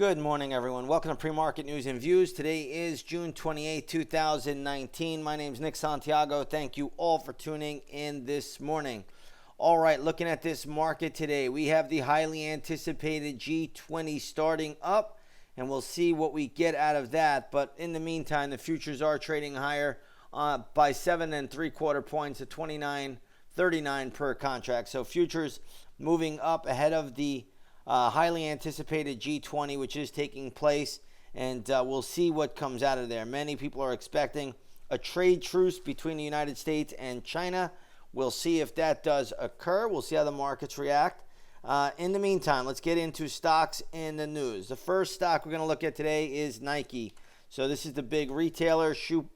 Good morning, everyone. Welcome to Pre-Market News and Views. Today is June 28, 2019. My name is Nick Santiago. Thank you all for tuning in this morning. All right, looking at this market today, we have the highly anticipated G-20 starting up, and we'll see what we get out of that. But in the meantime, the futures are trading higher by 7 3/4 points to 29.39 per contract. So futures moving up ahead of the highly anticipated G20, which is taking place, and we'll see what comes out of there. Many people are expecting a trade truce between the United States and China. We'll see if that does occur. We'll see how the markets react. In the meantime, let's get into stocks in the news. The first stock we're going to look at today is Nike. So this is the big retailer, shoe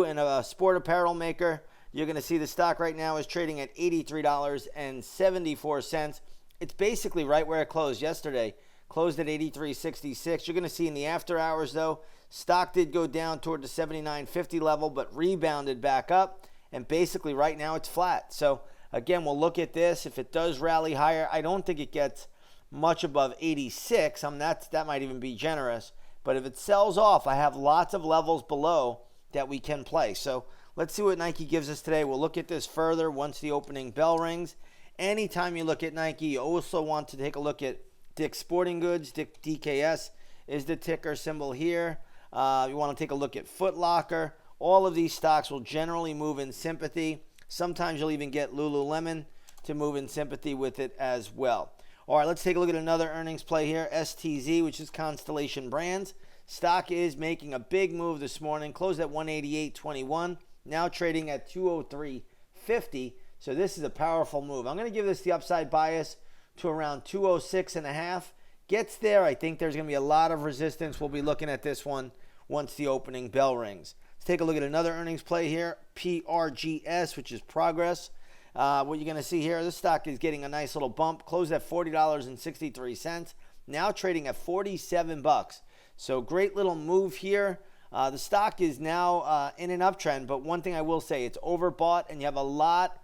and a sport apparel maker. You're going to see the stock right now is trading at $83.74. It's basically right where it closed yesterday. Closed at $83.66. You're going to see in the after hours, though, stock did go down toward the $79.50 level, but rebounded back up. And basically right now it's flat. So, again, we'll look at this. If it does rally higher, I don't think it gets much above 86. That might even be generous. But if it sells off, I have lots of levels below that we can play. So let's see what Nike gives us today. We'll look at this further once the opening bell rings. Anytime you look at Nike, you also want to take a look at Dick's Sporting Goods. DKS is the ticker symbol here. You want to take a look at Foot Locker. All of these stocks will generally move in sympathy. Sometimes you'll even get Lululemon to move in sympathy with it as well. All right, let's take a look at another earnings play here. STZ, which is Constellation Brands. Stock is making a big move this morning. Closed at 188.21. Now trading at 203.50. So this is a powerful move. I'm going to give this the upside bias to around 206.5. Gets there. I think there's going to be a lot of resistance. We'll be looking at this one once the opening bell rings. Let's take a look at another earnings play here. PRGS, which is Progress. What you're going to see here, this stock is getting a nice little bump. Closed at $40.63. Now trading at $47. So great little move here. The stock is now in an uptrend, but one thing I will say, it's overbought, and you have a lot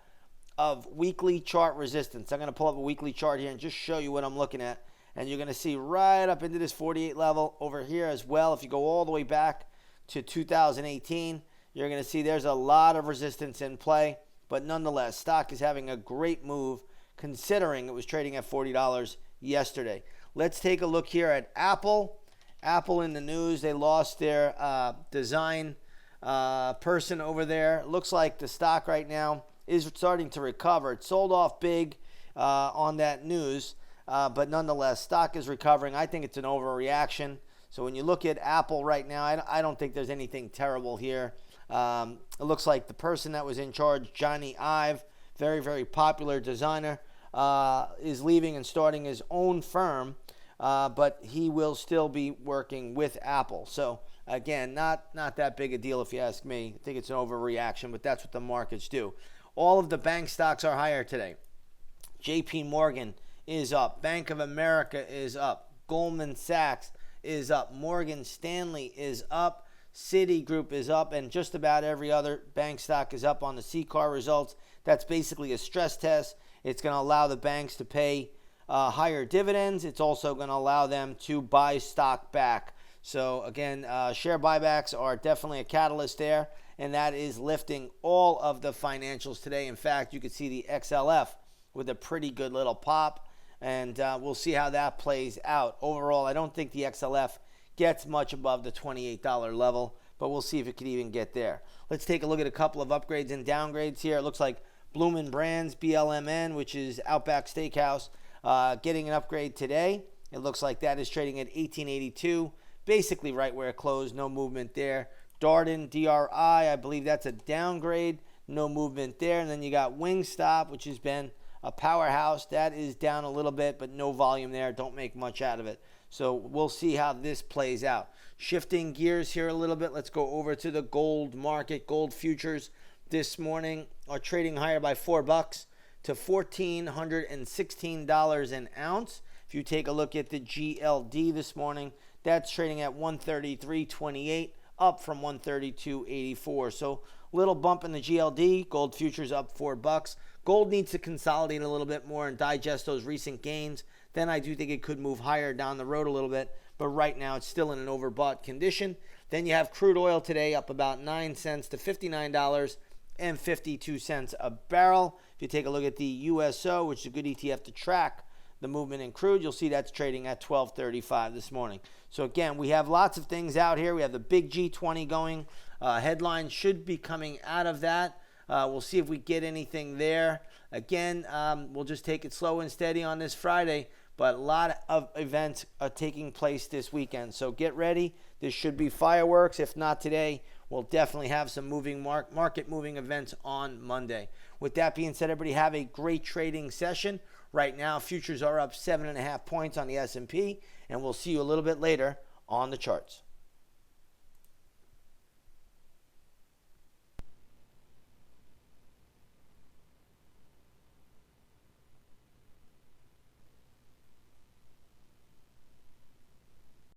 of weekly chart resistance. I'm going to pull up a weekly chart here and just show you what I'm looking at. And you're going to see right up into this 48 level over here as well. If you go all the way back to 2018, you're going to see there's a lot of resistance in play. But nonetheless, stock is having a great move considering it was trading at $40 yesterday. Let's take a look here at Apple. Apple in the news. They lost their design person over there. Looks like the stock right now is starting to recover. It sold off big on that news, but nonetheless, stock is recovering. I think it's an overreaction. So when you look at Apple right now, I don't think there's anything terrible here. It looks like the person that was in charge, Johnny Ive, very, very popular designer, is leaving and starting his own firm, but he will still be working with Apple. So again, not that big a deal if you ask me. I think it's an overreaction, but that's what the markets do. All of the bank stocks are higher today. JPM is up. Bank of America is up. Goldman Sachs is up. Morgan Stanley is up. Citigroup is up. And just about every other bank stock is up on the CCAR results. That's basically a stress test. It's going to allow the banks to pay higher dividends. It's also going to allow them to buy stock back. So again, share buybacks are definitely a catalyst there, and that is lifting all of the financials today. In fact, you could see the XLF with a pretty good little pop, and we'll see how that plays out. Overall, I don't think the XLF gets much above the $28 level, but we'll see if it could even get there. Let's take a look at a couple of upgrades and downgrades here. It looks like Bloomin' Brands, BLMN, which is Outback Steakhouse, getting an upgrade today. It looks like that is trading at $18.82. Basically right where it closed, no movement there. Darden, DRI, I believe that's a downgrade, no movement there. And then you got Wingstop, which has been a powerhouse. That is down a little bit, but no volume there. Don't make much out of it. So we'll see how this plays out. Shifting gears here a little bit, let's go over to the gold market. Gold futures this morning are trading higher by $4 to $1,416 an ounce. If you take a look at the GLD this morning, that's trading at 133.28, up from 132.84. So little bump in the GLD. Gold futures up $4. Gold needs to consolidate a little bit more and digest those recent gains. then I do think it could move higher down the road a little bit. But right now, it's still in an overbought condition. Then you have crude oil today up about 9 cents to $59.52 a barrel. If you take a look at the USO, which is a good ETF to track the movement in crude, you'll see that's trading at $12.35 this morning. So again, we have lots of things out here. We have the big G-20 going. Headlines should be coming out of that. We'll see if we get anything there. Again, we'll just take it slow and steady on this Friday, but a lot of events are taking place this weekend. So get ready. This should be fireworks. If not today, we'll definitely have some moving market moving events on Monday. With that being said, everybody have a great trading session. Right now, futures are up 7.5 points on the S&P, and we'll see you a little bit later on the charts.